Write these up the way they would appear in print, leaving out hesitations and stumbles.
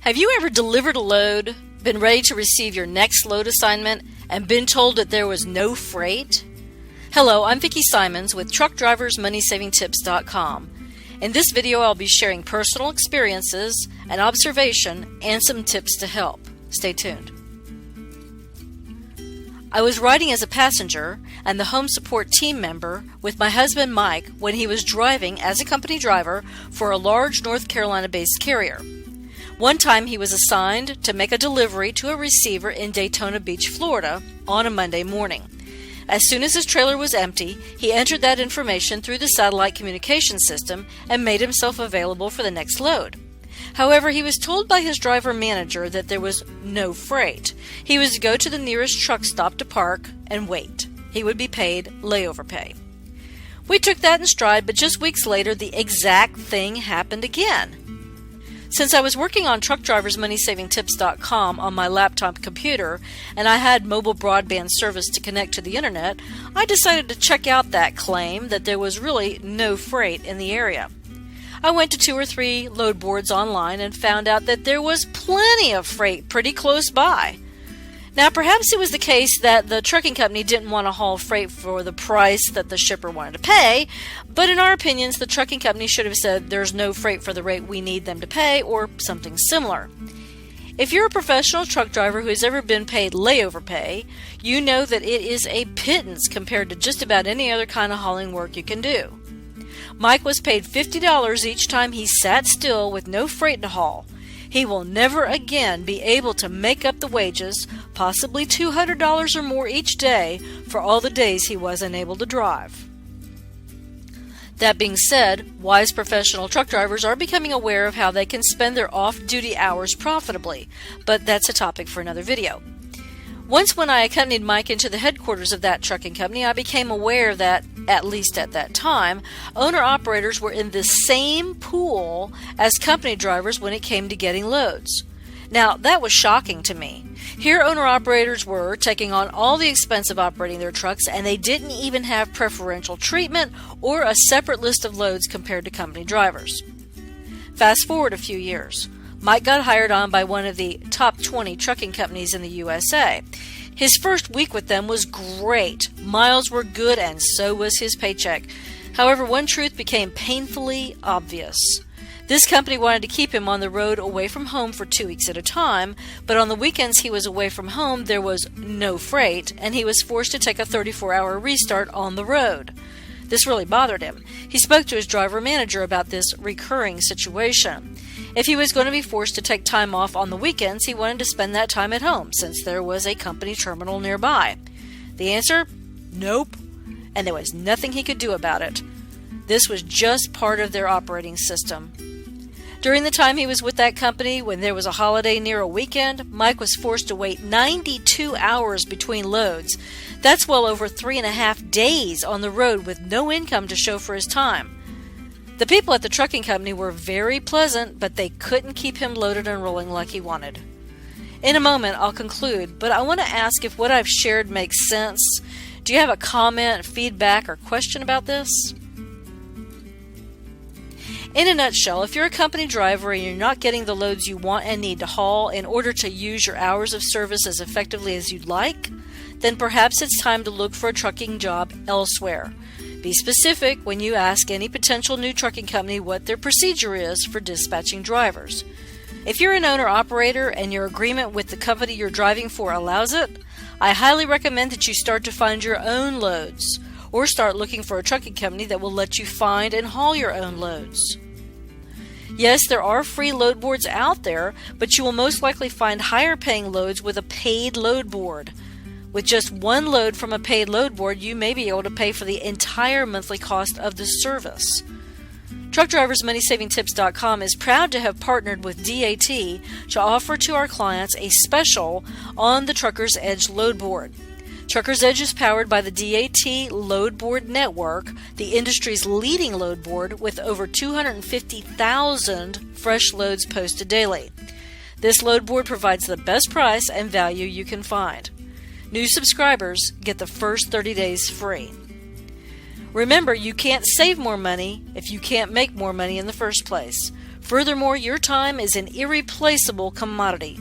Have you ever delivered a load, been ready to receive your next load assignment, and been told that there was no freight? Hello, I'm Vicki Simons with TruckDriversMoneySavingTips.com. In this video, I'll be sharing personal experiences, an observation, and some tips to help. Stay tuned. I was riding as a passenger and the home support team member with my husband Mike when he was driving as a company driver for a large North Carolina-based carrier. One time he was assigned to make a delivery to a receiver in Daytona Beach, Florida on a Monday morning. As soon as his trailer was empty, he entered that information through the satellite communication system and made himself available for the next load. However, he was told by his driver manager that there was no freight. He was to go to the nearest truck stop to park and wait. He would be paid layover pay. We took that in stride, but just weeks later, the exact thing happened again. Since I was working on TruckDriversMoneySavingTips.com on my laptop computer and I had mobile broadband service to connect to the internet, I decided to check out that claim that there was really no freight in the area. I went to 2 or 3 load boards online and found out that there was plenty of freight pretty close by. Now, perhaps it was the case that the trucking company didn't want to haul freight for the price that the shipper wanted to pay, but in our opinions, the trucking company should have said there's no freight for the rate we need them to pay, or something similar. If you're a professional truck driver who has ever been paid layover pay, you know that it is a pittance compared to just about any other kind of hauling work you can do. Mike was paid $50 each time he sat still with no freight to haul. He will never again be able to make up the wages, possibly $200 or more each day, for all the days he was unable to drive. That being said, wise professional truck drivers are becoming aware of how they can spend their off-duty hours profitably, but that's a topic for another video. Once when I accompanied Mike into the headquarters of that trucking company, I became aware that, at least at that time, owner-operators were in the same pool as company drivers when it came to getting loads. Now, that was shocking to me. Here owner-operators were taking on all the expense of operating their trucks, and they didn't even have preferential treatment or a separate list of loads compared to company drivers. Fast forward a few years. Mike got hired on by one of the top 20 trucking companies in the USA. His first week with them was great. Miles were good and so was his paycheck. However, one truth became painfully obvious. This company wanted to keep him on the road away from home for 2 weeks at a time, but on the weekends he was away from home there was no freight, and he was forced to take a 34-hour restart on the road. This really bothered him. He spoke to his driver manager about this recurring situation. If he was going to be forced to take time off on the weekends, he wanted to spend that time at home, since there was a company terminal nearby. The answer? Nope. And there was nothing he could do about it. This was just part of their operating system. During the time he was with that company, when there was a holiday near a weekend, Mike was forced to wait 92 hours between loads. That's well over 3.5 days on the road with no income to show for his time. The people at the trucking company were very pleasant, but they couldn't keep him loaded and rolling like he wanted. In a moment, I'll conclude, but I want to ask if what I've shared makes sense. Do you have a comment, feedback, or question about this? In a nutshell, if you're a company driver and you're not getting the loads you want and need to haul in order to use your hours of service as effectively as you'd like, then perhaps it's time to look for a trucking job elsewhere. Be specific when you ask any potential new trucking company what their procedure is for dispatching drivers. If you're an owner-operator and your agreement with the company you're driving for allows it, I highly recommend that you start to find your own loads, or start looking for a trucking company that will let you find and haul your own loads. Yes, there are free load boards out there, but you will most likely find higher paying loads with a paid load board. With just one load from a paid load board, you may be able to pay for the entire monthly cost of the service. TruckDriversMoneySavingTips.com is proud to have partnered with DAT to offer to our clients a special on the TruckersEdge load board. TruckersEdge is powered by the DAT Load Board Network, the industry's leading load board with over 250,000 fresh loads posted daily. This load board provides the best price and value you can find. New subscribers get the first 30 days free. Remember, you can't save more money if you can't make more money in the first place. Furthermore, your time is an irreplaceable commodity.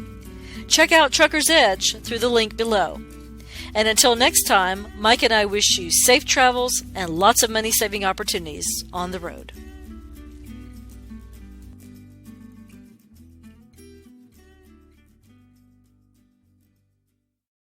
Check out Trucker's Edge through the link below. And until next time, Mike and I wish you safe travels and lots of money-saving opportunities on the road.